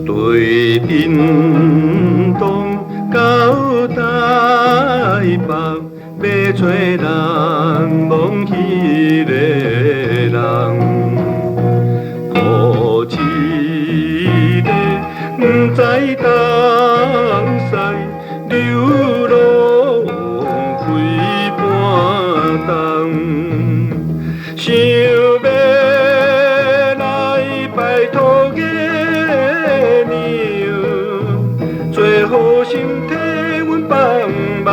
对屏东到台北，要找人忘迄个人，可一个不知东西，流浪开半冬，想要来拜托个。最好心替阮帮忙，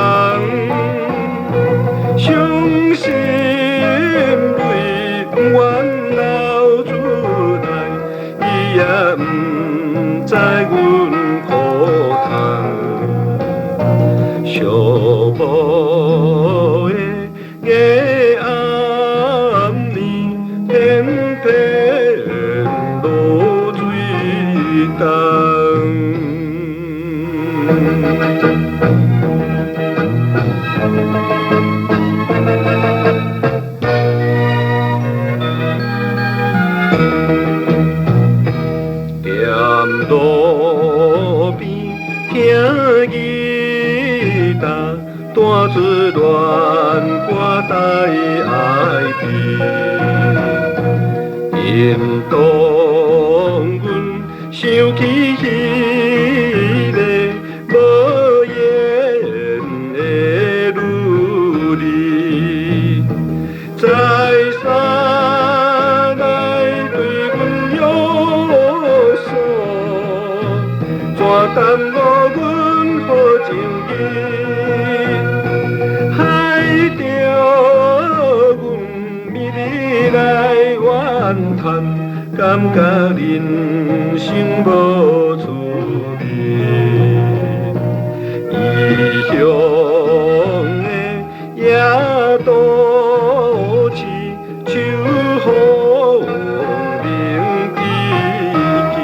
伤心泪阮流出来，伊也不知阮苦痛，寂寞的夜暗暝，偏偏落水重。路边听吉他，弹出恋歌带爱悲，引导阮想起迄个无言的女儿，再三来对阮约束。怎耽误阮好情义，害着阮美丽来怨叹，感觉人生无趣味。异乡的野都市，秋风鸣唧唧。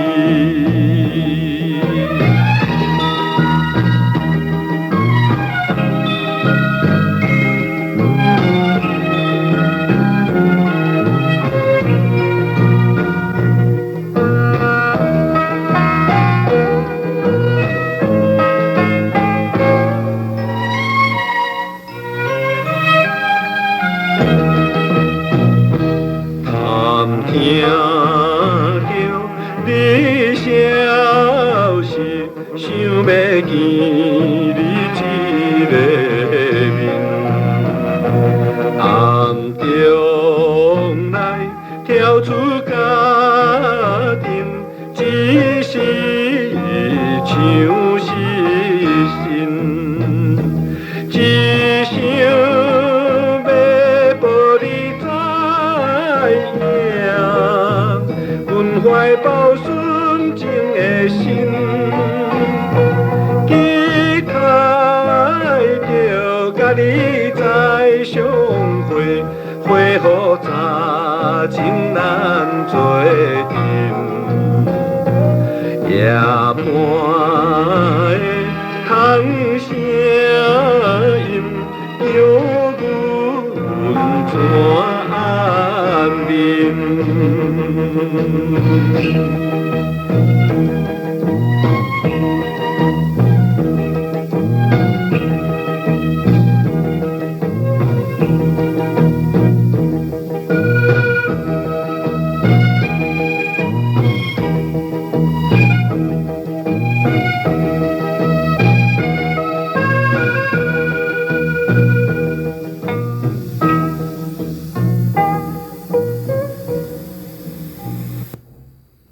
听着你消息，想要见你一个面，暗中来跳出家庭，只是像失神，只想要抱你知影，阮怀抱纯情的心，期待着甲你再相会，会予早情难做阵，夜半的风声音，叫阮怎安眠？